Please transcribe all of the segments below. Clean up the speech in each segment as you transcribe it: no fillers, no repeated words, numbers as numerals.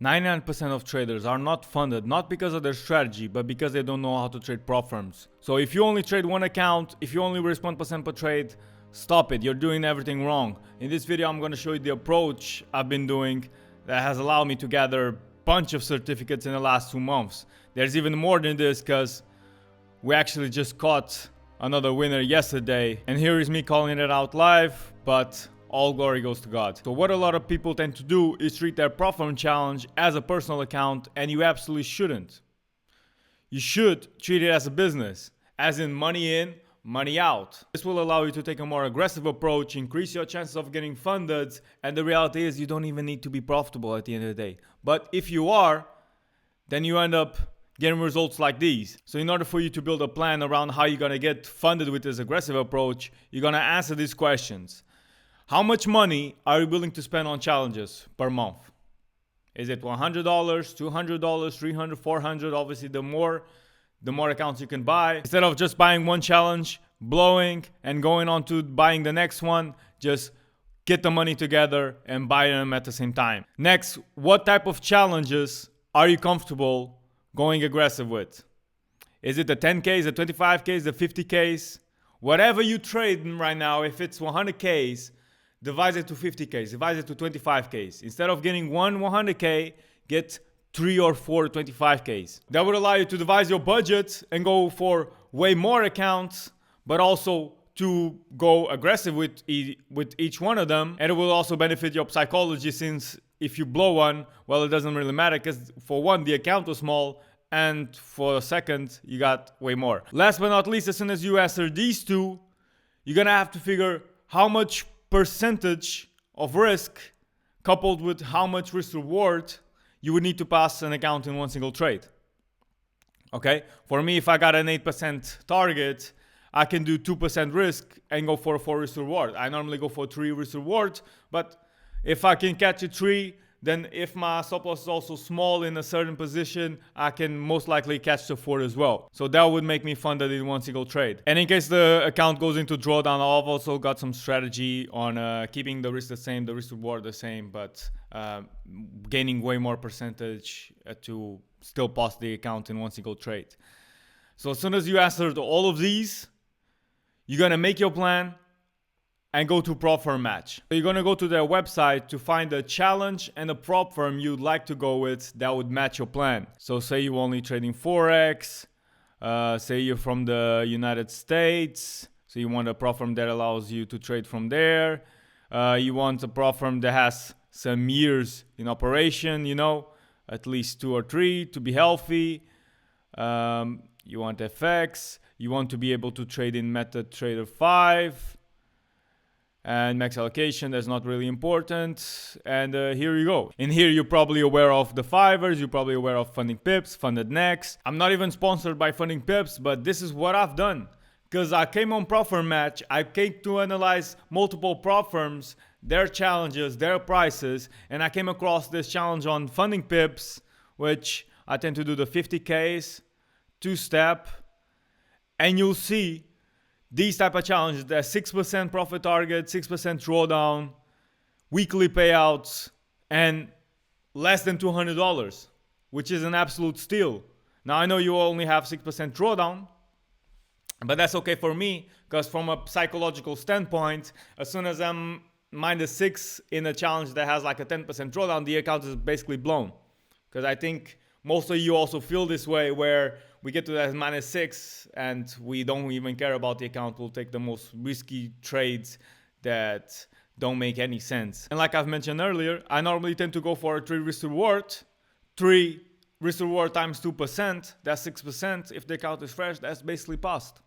99% of traders are not funded not because of their strategy, but because they don't know how to trade prop firms. So if you only trade one account, if you only risk 1% per trade, stop it. You're doing everything wrong. In this video, I'm going to show you the approach I've been doing that has allowed me to gather a bunch of certificates in the last 2 months. There's even more than this because we actually just caught another winner yesterday. And here is me calling it out live, but all glory goes to God. So what a lot of people tend to do is treat their prop firm challenge as a personal account, and you absolutely shouldn't. You should treat it as a business, as in money in, money out. This will allow you to take a more aggressive approach, increase your chances of getting funded, and the reality is you don't even need to be profitable at the end of the day. But if you are, then you end up getting results like these. So in order for you to build a plan around how you're gonna get funded with this aggressive approach, you're gonna answer these questions. How much money are you willing to spend on challenges per month? Is it $100, $200, $300, $400? Obviously, the more accounts you can buy. Instead of just buying one challenge, blowing, and going on to buying the next one, just get the money together and buy them at the same time. Next, what type of challenges are you comfortable going aggressive with? Is it the 10Ks, the 25Ks, the 50Ks? Whatever you trade right now, if it's 100Ks, divide it to 50Ks, divide it to 25Ks. Instead of getting one 100K, get 3 or 4 25Ks. That would allow you to devise your budget and go for way more accounts, but also to go aggressive with each one of them. And it will also benefit your psychology, since if you blow one, well, it doesn't really matter because for one, the account was small, and for a second, you got way more. Last but not least, as soon as you answer these two, you're gonna have to figure how much percentage of risk coupled with how much risk reward you would need to pass an account in one single trade. Okay, for me, if I got an 8% target, I can do 2% risk and go for a 4 risk reward. I normally go for 3 risk reward, but if I can catch a 3, then if my stop loss is also small in a certain position, I can most likely catch the 4 as well. So that would make me funded in one single trade. And in case the account goes into drawdown, I've also got some strategy on keeping the risk the same, the risk reward the same, but gaining way more percentage to still pass the account in one single trade. So as soon as you answer all of these, you're gonna make your plan and go to prop firm match. So you're gonna go to their website to find a challenge and a prop firm you'd like to go with that would match your plan. So say you're only trading Forex, say you're from the United States, so you want a prop firm that allows you to trade from there. You want a prop firm that has some years in operation, at least 2 or 3 to be healthy. You want FX, you want to be able to trade in MetaTrader 5. And max allocation, that's not really important. And here you go. In here, you're probably aware of the Fivers. You're probably aware of Funding Pips, Funded Next. I'm not even sponsored by Funding Pips, but this is what I've done. Because I came on prop firm match. I came to analyze multiple prop firms, their challenges, their prices. And I came across this challenge on Funding Pips, which I tend to do the 50Ks, 2-step. And you'll see these type of challenges, there's 6% profit target, 6% drawdown, weekly payouts, and less than $200, which is an absolute steal. Now, I know you only have 6% drawdown, but that's okay for me, because from a psychological standpoint, as soon as I'm -6 in a challenge that has like a 10% drawdown, the account is basically blown. Because I think most of you also feel this way, where we get to that -6 and we don't even care about the account. We'll take the most risky trades that don't make any sense. And like I've mentioned earlier, I normally tend to go for a 3 risk reward. 3 risk reward times 2%, that's 6%. If the account is fresh, that's basically passed.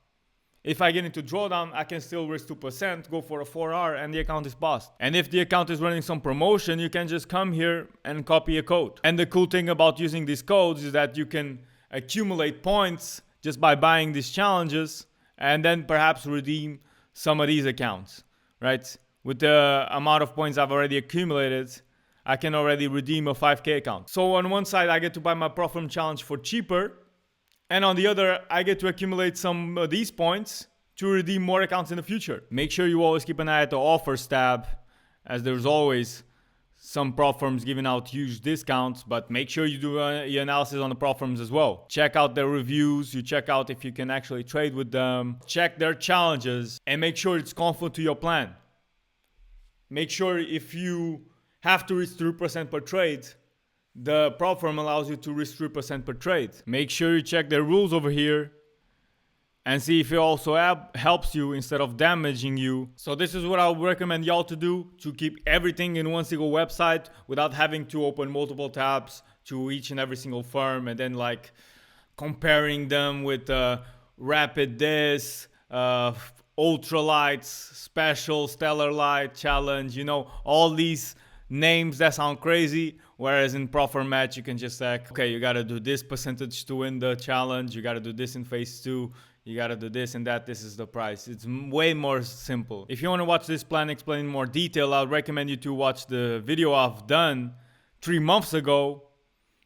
If I get into drawdown, I can still risk 2%, go for a 4R, and the account is passed. And if the account is running some promotion, you can just come here and copy a code. And the cool thing about using these codes is that you can accumulate points just by buying these challenges and then perhaps redeem some of these accounts, right? With the amount of points I've already accumulated, I can already redeem a 5K account. So on one side, I get to buy my prop firm challenge for cheaper. And on the other, I get to accumulate some of these points to redeem more accounts in the future. Make sure you always keep an eye at the offers tab, as there's always some prop firms giving out huge discounts, but make sure you do your analysis on the prop firms as well. Check out their reviews, you check out if you can actually trade with them, check their challenges, and make sure it's conform to your plan. Make sure if you have to risk 3% per trade, the prop firm allows you to risk 3% per trade. Make sure you check their rules over here and see if it also helps you instead of damaging you. So this is what I would recommend y'all to do, to keep everything in one single website without having to open multiple tabs to each and every single firm and then like comparing them with Rapid this, Ultralights, Special, Stellar Light, Challenge, you know, all these names that sound crazy. Whereas in prop firm match, you can just like, okay, you gotta do this percentage to win the challenge, you gotta do this in phase 2, you gotta do this and that, this is the price. It's way more simple. If you want to watch this plan explained in more detail, I'd recommend you to watch the video I've done 3 months ago.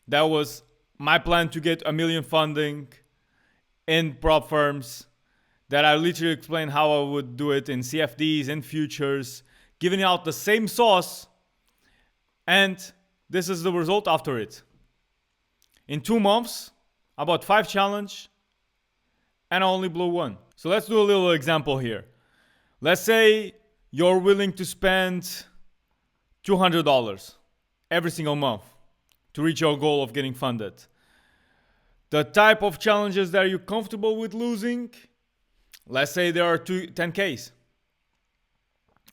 That was my plan to get 1 million funding in prop firms, that I literally explained how I would do it in CFDs and futures, giving out the same sauce, and this is the result after it. In 2 months, I bought 5 challenge, and I only blew 1. So let's do a little example here. Let's say you're willing to spend $200 every single month to reach your goal of getting funded. The type of challenges that you're comfortable with losing, let's say there are 10Ks,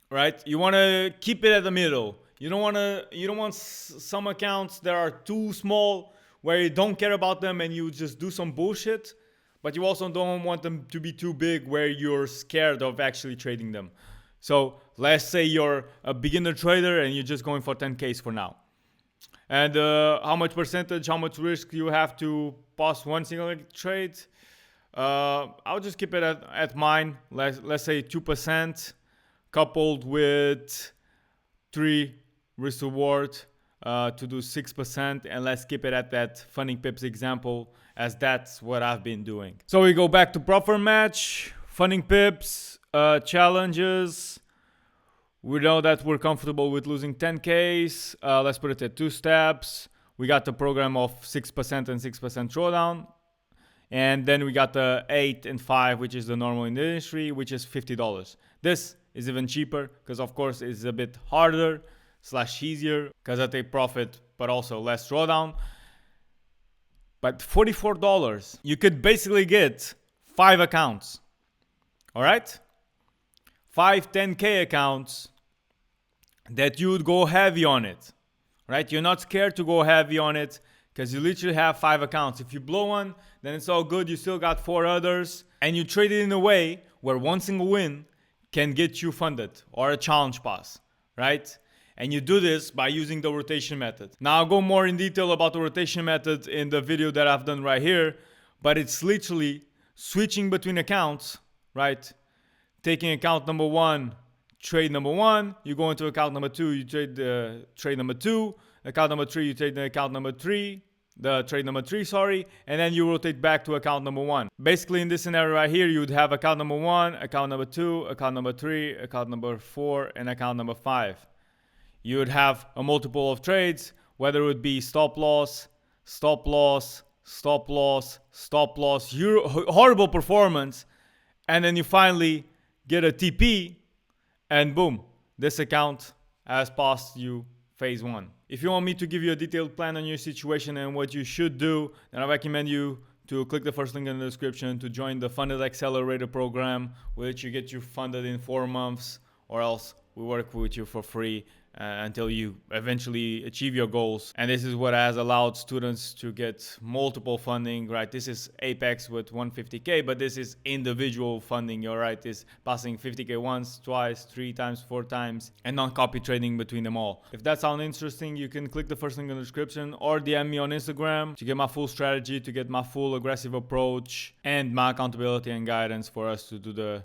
right? You want to keep it at the middle. You don't want some accounts that are too small where you don't care about them and you just do some bullshit. But you also don't want them to be too big where you're scared of actually trading them. So let's say you're a beginner trader and you're just going for 10Ks for now. And how much percentage, how much risk you have to pass one single trade? I'll just keep it at mine. Let's say 2% coupled with 3 risk reward to do 6%. And let's keep it at that funding pips example, as that's what I've been doing. So we go back to prop firm match, funding pips, challenges. We know that we're comfortable with losing 10Ks. Let's put it at 2 steps. We got the program of 6% and 6% drawdown. And then we got the 8 and 5, which is the normal in the industry, which is $50. This is even cheaper because, of course, it's a bit harder / easier because I take profit, but also less drawdown. But $44, you could basically get 5 accounts. All right? 5 10K accounts that you would go heavy on it. Right? You're not scared to go heavy on it because you literally have 5 accounts. If you blow one, then it's all good. You still got 4 others. And you trade it in a way where one single win can get you funded or a challenge pass. Right? And you do this by using the rotation method. Now I'll go more in detail about the rotation method in the video that I've done right here. But it's literally switching between accounts, right? Taking account number 1, trade number 1. You go into account number 2, you trade trade number 2. Account number 3, you trade the account number 3. The trade number 3, sorry. And then you rotate back to account number 1. Basically in this scenario right here, you would have account number 1, account number 2, account number 3, account number 4, and account number 5. You would have a multiple of trades, whether it would be stop loss, stop loss, stop loss, stop loss, horrible performance, and then you finally get a TP, and boom, this account has passed you phase 1. If you want me to give you a detailed plan on your situation and what you should do, then I recommend you to click the first link in the description to join the Funded Accelerator program, which you get you funded in 4 months, or else we work with you for free until you eventually achieve your goals. And this is what has allowed students to get multiple funding, right? This is Apex with 150K, but this is individual funding, you're right? Is passing 50K once, twice, 3 times, 4 times, and non-copy trading between them all. If that sounds interesting, you can click the first link in the description or DM me on Instagram to get my full strategy, to get my full aggressive approach and my accountability and guidance for us to do the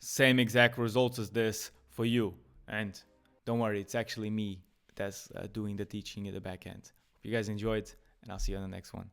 same exact results as this for you. And don't worry, it's actually me that's doing the teaching in the back end. Hope you guys enjoyed, and I'll see you on the next one.